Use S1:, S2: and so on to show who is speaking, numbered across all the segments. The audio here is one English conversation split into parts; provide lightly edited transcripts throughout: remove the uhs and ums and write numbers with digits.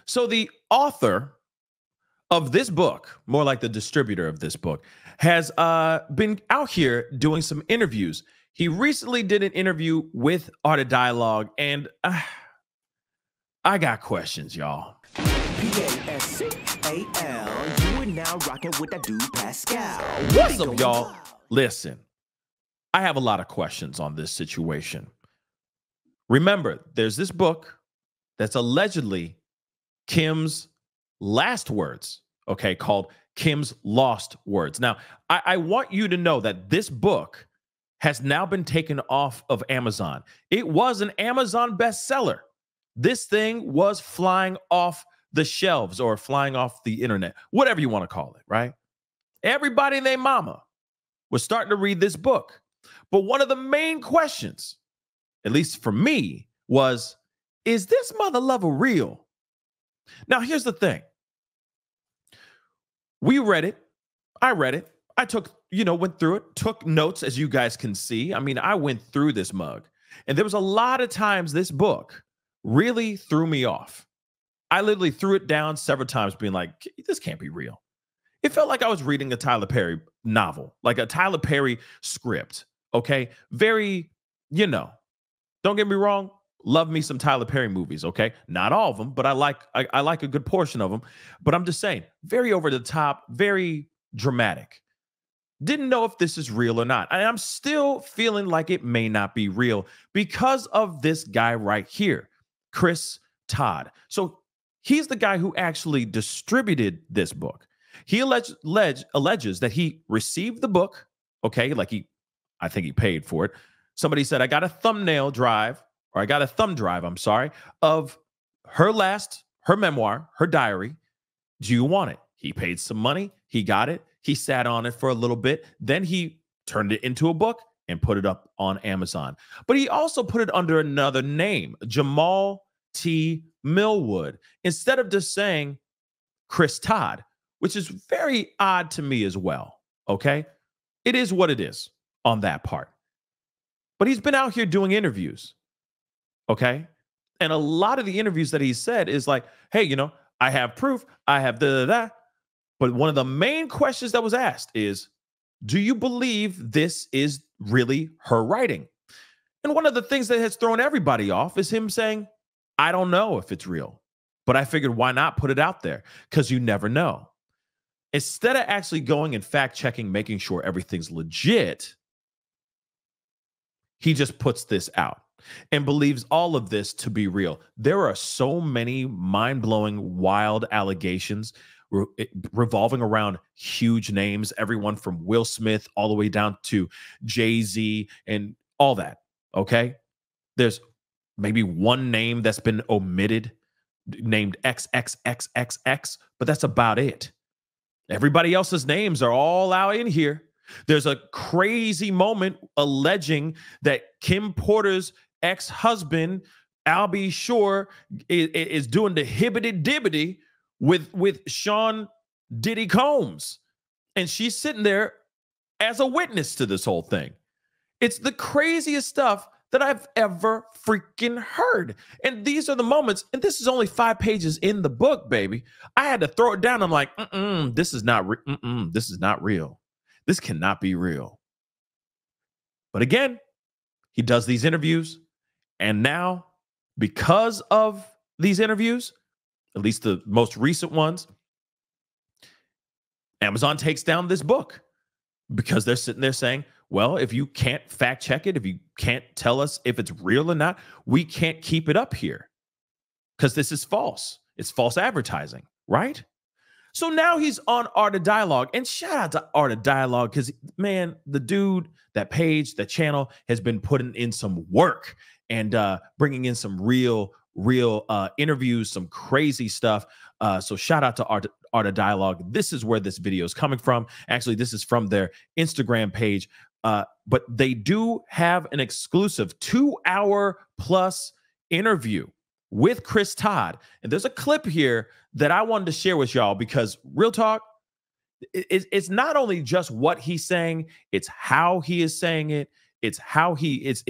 S1: So the author of this book, more like the distributor of this book, has been out here doing some interviews. He recently did an interview with Art of Dialogue, and I got questions, y'all.
S2: Pascal, you are now rocking with that dude Pascal.
S1: What's up, y'all? Listen, I have a lot of questions on this situation. Remember, there's this book that's allegedly Kim's last words, okay, called Kim's Lost Words. Now, I want you to know that this book has now been taken off of Amazon. It was an Amazon bestseller. This thing was flying off the shelves or flying off the internet, whatever you want to call it, right? Everybody and their mama was starting to read this book. But one of the main questions, at least for me, was, is this mother lover real? Now, here's the thing. We read it. I read it. I went through it, took notes, as you guys can see. I mean, I went through this mug, and there was a lot of times this book really threw me off. I literally threw it down several times being like, this can't be real. It felt like I was reading a Tyler Perry novel, like a Tyler Perry script, okay? Very, don't get me wrong, love me some Tyler Perry movies, okay? Not all of them, but I like a good portion of them. But I'm just saying, very over the top, very dramatic. Didn't know if this is real or not. And I'm still feeling like it may not be real because of this guy right here, Chris Todd. So he's the guy who actually distributed this book. He alleges that he received the book, okay, I think he paid for it. Somebody said, I got a thumb drive, I'm sorry, of her memoir, her diary. Do you want it? He paid some money. He got it. He sat on it for a little bit. Then he turned it into a book and put it up on Amazon. But he also put it under another name, Jamal T. Millwood, instead of just saying Chris Todd, which is very odd to me as well, okay? It is what it is on that part. But he's been out here doing interviews, okay? And a lot of the interviews that he said is like, hey, I have proof, I have da-da-da. But one of the main questions that was asked is, do you believe this is really her writing? And one of the things that has thrown everybody off is him saying, I don't know if it's real, but I figured why not put it out there? Because you never know. Instead of actually going and fact checking, making sure everything's legit, he just puts this out and believes all of this to be real. There are so many mind-blowing, wild allegations revolving around huge names, everyone from Will Smith all the way down to Jay-Z and all that, okay? There's maybe one name that's been omitted, named XXXXX, but that's about it. Everybody else's names are all out in here. There's a crazy moment alleging that Kim Porter's ex-husband, Albie Shore, is doing the hibbity-dibbity with Sean Diddy Combs. And she's sitting there as a witness to this whole thing. It's the craziest stuff that I've ever freaking heard. And these are the moments, and this is only 5 pages in the book, baby. I had to throw it down. I'm like, this is not real. This cannot be real. But again, he does these interviews, and now, because of these interviews, at least the most recent ones, Amazon takes down this book because they're sitting there saying, well, if you can't fact check it, if you can't tell us if it's real or not, we can't keep it up here because this is false. It's false advertising, right? So now he's on Art of Dialogue, and shout out to Art of Dialogue because, man, the dude, that page, that channel has been putting in some work and bringing in some real interviews, some crazy stuff. So shout out to Art of Dialogue. This is where this video is coming from. Actually, this is from their Instagram page. But they do have an exclusive 2-hour plus interview with Chris Todd. And there's a clip here that I wanted to share with y'all because real talk, it's not only just what he's saying, it's how he is saying it. It's how it's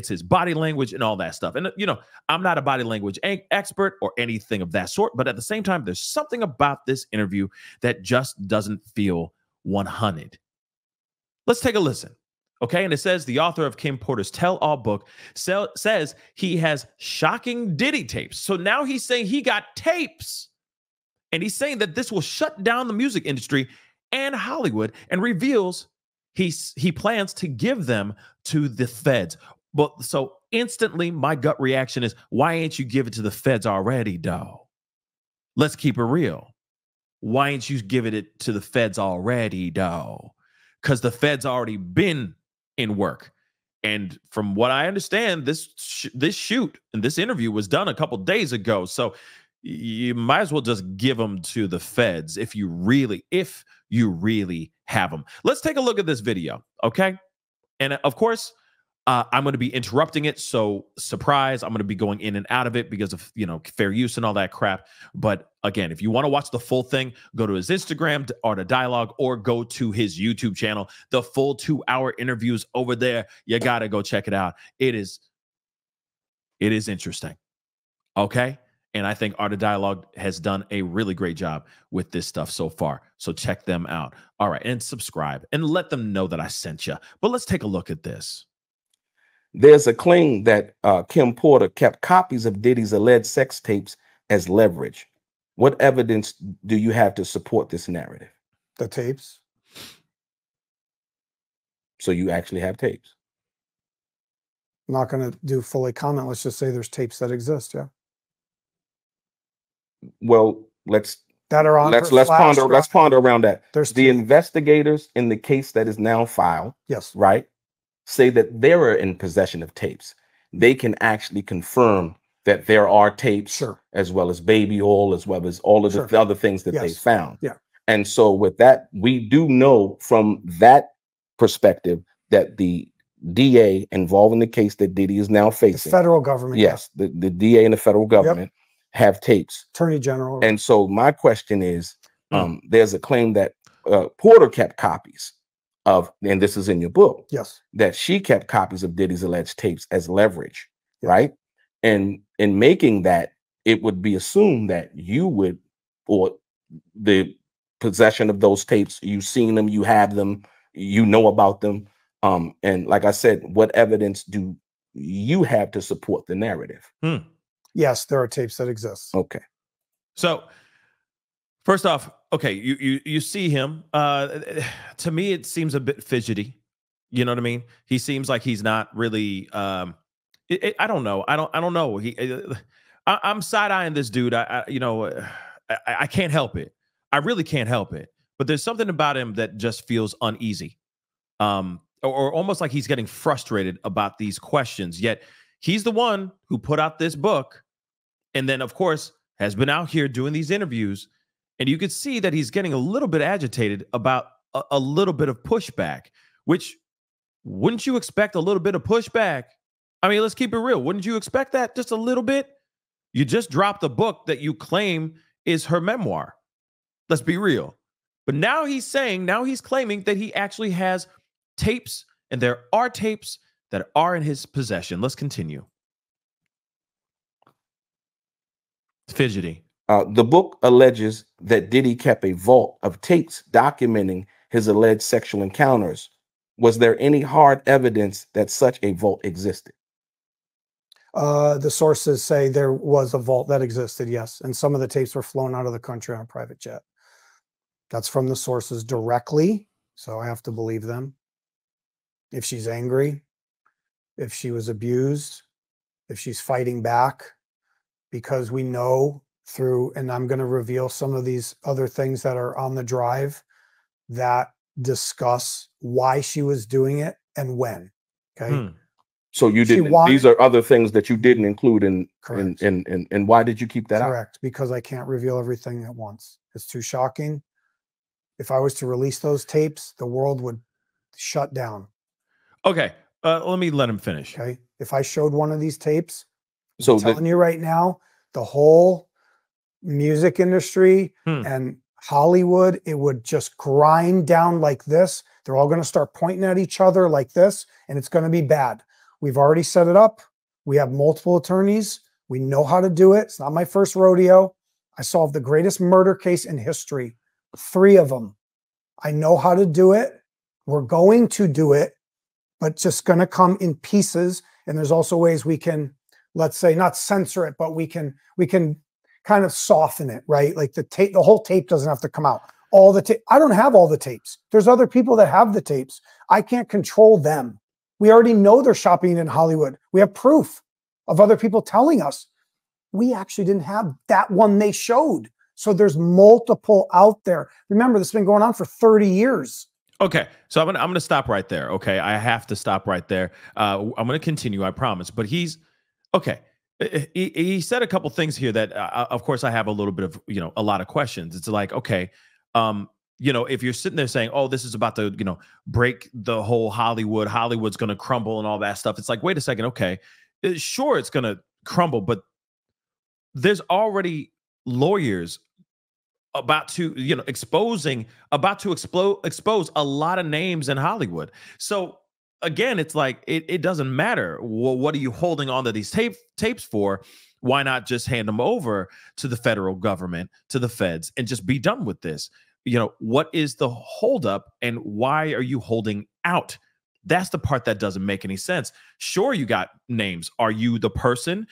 S1: his body language and all that stuff. And I'm not a body language expert or anything of that sort, but at the same time, there's something about this interview that just doesn't feel 100. Let's take a listen. Okay, and it says the author of Kim Porter's tell-all book says he has shocking Diddy tapes. So now he's saying he got tapes. And he's saying that this will shut down the music industry and Hollywood, and reveals he plans to give them to the feds. But so instantly, my gut reaction is, why ain't you give it to the feds already, dog? Let's keep it real. Why ain't you giving it to the feds already, dog? Because the feds already been in work. And from what I understand, this shoot and this interview was done a couple days ago. So you might as well just give them to the feds if you really have them. Let's take a look at this video, okay? And of course, I'm going to be interrupting it. So surprise, I'm going to be going in and out of it because of, fair use and all that crap. But again, if you want to watch the full thing, go to his Instagram, Art of Dialogue, or go to his YouTube channel. The full 2-hour interviews over there. You got to go check it out. It is interesting. Okay? And I think Art of Dialogue has done a really great job with this stuff so far. So check them out. All right. And subscribe and let them know that I sent you. But let's take a look at this.
S3: There's a claim that Kim Porter kept copies of Diddy's alleged sex tapes as leverage. What evidence do you have to support this narrative?
S4: The tapes.
S3: So you actually have tapes?
S4: I'm not going to do fully comment. Let's just say there's tapes that exist. Yeah.
S3: Well, let's ponder around that.
S4: There's
S3: the investigators in the case that is now filed.
S4: Yes.
S3: Right. Say that they were in possession of tapes. They can actually confirm that there are tapes,
S4: sure,
S3: as well as baby oil, as well as all of the
S4: sure,
S3: other things that they found.
S4: Yeah.
S3: And so with that, we do know from that perspective that the DA involved in the case that Diddy is now facing,
S4: the federal government.
S3: Yes, the DA and the federal government have tapes.
S4: Attorney General.
S3: And so my question is, there's a claim that Porter kept copies of, and this is in your book,
S4: yes,
S3: that she kept copies of Diddy's alleged tapes as leverage, right? And in making that, it would be assumed that you would, or the possession of those tapes, you've seen them, you have them, you know about them. And like I said, what evidence do you have to support the narrative?
S4: Yes, there are tapes that exist.
S3: Okay.
S1: So first off, okay, you see him. To me, it seems a bit fidgety. You know what I mean? He seems like he's not really. I don't know. I don't know. I'm side eyeing this dude. I can't help it. I really can't help it. But there's something about him that just feels uneasy, or almost like he's getting frustrated about these questions. Yet he's the one who put out this book, and then of course has been out here doing these interviews. And you could see that he's getting a little bit agitated about a little bit of pushback, which wouldn't you expect a little bit of pushback? I mean, let's keep it real. Wouldn't you expect that just a little bit? You just dropped a book that you claim is her memoir. Let's be real. But now he's claiming that he actually has tapes, and there are tapes that are in his possession. Let's continue. Fidgety.
S3: The book alleges that Diddy kept a vault of tapes documenting his alleged sexual encounters. Was there any hard evidence that such a vault existed?
S4: The sources say there was a vault that existed, yes. And some of the tapes were flown out of the country on a private jet. That's from the sources directly, so I have to believe them. If she's angry, if she was abused, if she's fighting back, because we know through, and I'm going to reveal some of these other things that are on the drive that discuss why she was doing it and when. Okay.
S3: So you didn't, these are other things that you didn't include in,
S4: correct.
S3: And why did you keep that out?
S4: Correct. Because I can't reveal everything at once. It's too shocking. If I was to release those tapes, the world would shut down.
S1: Okay. Let me let him finish.
S4: Okay. If I showed one of these tapes,
S3: so
S4: I'm telling you right now, the whole music industry and Hollywood, it would just grind down like this. They're all going to start pointing at each other like this, and it's going to be bad. We've already set it up. We have multiple attorneys. We know how to do it. It's not my first rodeo. I solved the greatest murder case in history, 3 of them. I know how to do it. We're going to do it, but just going to come in pieces. And there's also ways we can, let's say, not censor it, but we can kind of soften it, right? Like the whole tape doesn't have to come out. All the tape. I don't have all the tapes. There's other people that have the tapes. I can't control them. We already know they're shopping in Hollywood. We have proof of other people telling us. We actually didn't have that one they showed. So there's multiple out there. Remember, this has been going on for 30 years.
S1: Okay, so I'm gonna stop right there. Okay, I have to stop right there. I'm gonna continue, I promise. But he's okay. He said a couple things here that, of course, I have a little bit of, a lot of questions. It's like, okay, if you're sitting there saying, oh, this is about to, break the whole Hollywood's going to crumble and all that stuff. It's like, wait a second. Okay, sure, it's going to crumble, but there's already lawyers about to, expose a lot of names in Hollywood. So again, it's like, it doesn't matter. Well, what are you holding on to these tapes for? Why not just hand them over to the federal government, to the feds, and just be done with this? What is the holdup, and why are you holding out? That's the part that doesn't make any sense. Sure, you got names. Are you the person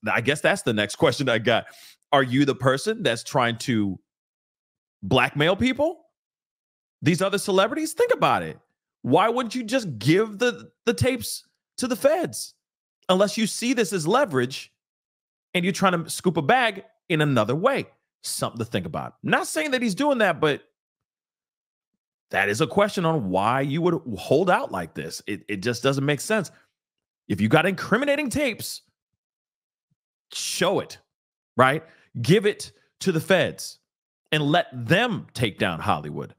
S1: I guess that's the next question I got. Are you the person that's trying to blackmail people? These other celebrities? Think about it. Why wouldn't you just give the tapes to the feds? Unless you see this as leverage and you're trying to scoop a bag in another way. Something to think about. Not saying that he's doing that, but that is a question on why you would hold out like this. It just doesn't make sense. If you got incriminating tapes, show it, right? Give it to the feds and let them take down Hollywood.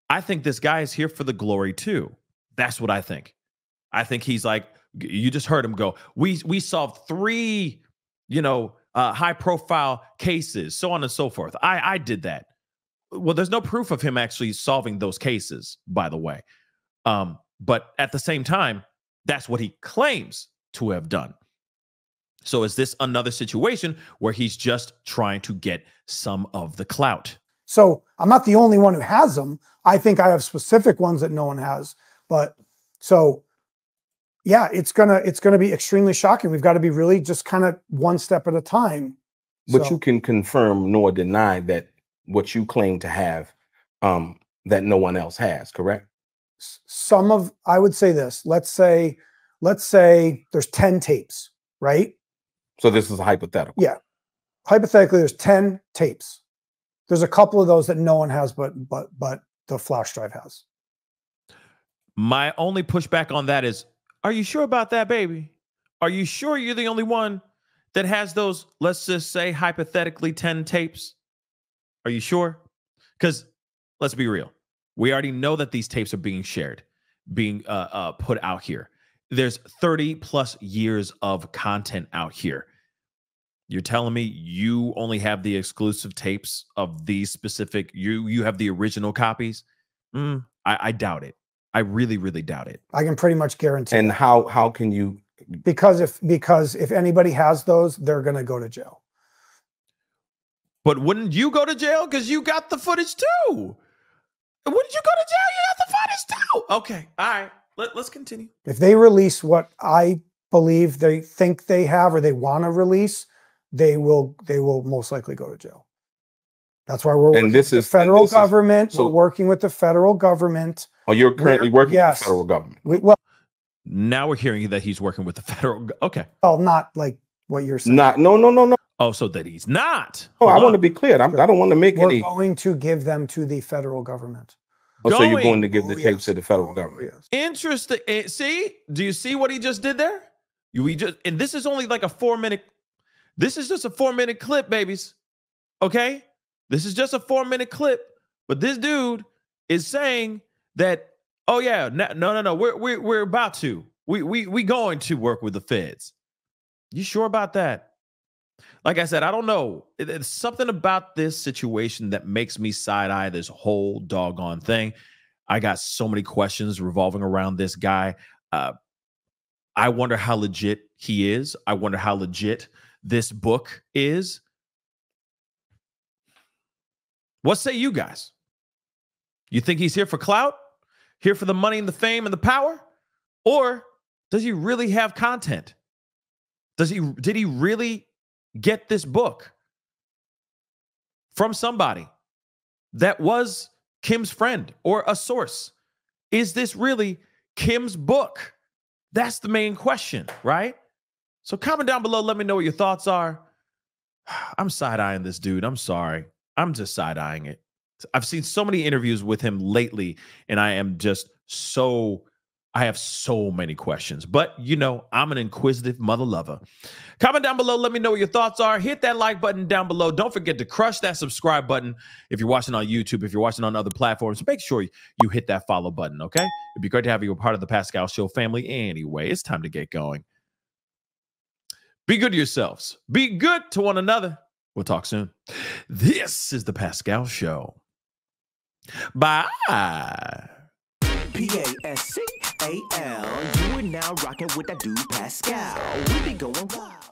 S1: I think this guy is here for the glory too. That's what I think. I think he's like, you just heard him go, we solved 3, high profile cases, so on and so forth. I did that. Well, there's no proof of him actually solving those cases, by the way. But at the same time, that's what he claims to have done. So is this another situation where he's just trying to get some of the clout?
S4: So I'm not the only one who has them. I think I have specific ones that no one has. But so, yeah, it's gonna be extremely shocking. We've got to be really just kind of one step at a time.
S3: But you can confirm nor deny that what you claim to have, that no one else has, correct?
S4: I would say this. Let's say there's 10 tapes, right?
S3: So this is a hypothetical.
S4: Yeah. Hypothetically, there's 10 tapes. There's a couple of those that no one has, but the flash drive has.
S1: My only pushback on that is, are you sure about that, baby? Are you sure you're the only one that has those, let's just say, hypothetically 10 tapes? Are you sure? Because let's be real. We already know that these tapes are being shared, being put out here. There's 30 plus years of content out here. You're telling me you only have the exclusive tapes of these specific, you have the original copies? I doubt it. I really, really doubt it.
S4: I can pretty much guarantee.
S3: And how can you?
S4: Because if anybody has those, they're going to go to jail.
S1: But wouldn't you go to jail? Because you got the footage too. Wouldn't you go to jail? You got the footage too. Okay. All right. Let's continue.
S4: If they release what I believe they think they have or they want to release, they will most likely go to jail. That's why we're working with the federal government. We're working with the federal government.
S3: Oh, you're currently working with the federal government.
S4: Well,
S1: now we're hearing that he's working with the federal. Okay.
S4: Well, not like what you're saying.
S3: No.
S1: Oh, so that he's not.
S3: Oh, I want to be clear. I don't want to make any.
S4: We're going to give them to the federal government.
S3: Oh, so you're going to give the tapes to the federal government?
S4: Yes.
S1: Interesting. See? Do you see what he just did there? And this is only like a 4-minute. This is just a 4-minute clip, babies. Okay? This is just a 4-minute clip. But this dude is saying that, oh yeah, no. We're about to. We going to work with the feds. You sure about that? Like I said, I don't know. It's something about this situation that makes me side-eye this whole doggone thing. I got so many questions revolving around this guy. I wonder how legit he is. I wonder how legit this book is. What say you guys? You think he's here for clout? Here for the money and the fame and the power? Or does he really have content? Did he really get this book from somebody that was Kim's friend or a source? Is this really Kim's book? That's the main question, right? So comment down below. Let me know what your thoughts are. I'm side-eyeing this dude. I'm sorry. I'm just side-eyeing it. I've seen so many interviews with him lately, and I have so many questions. But, you know, I'm an inquisitive mother lover. Comment down below. Let me know what your thoughts are. Hit that like button down below. Don't forget to crush that subscribe button if you're watching on YouTube. If you're watching on other platforms, make sure you hit that follow button, okay? It'd be great to have you a part of the Pascal Show family. Anyway, it's time to get going. Be good to yourselves. Be good to one another. We'll talk soon. This is the Pascal Show. Bye.
S2: Pascal, you are now rocking with that dude Pascal. We be going wild.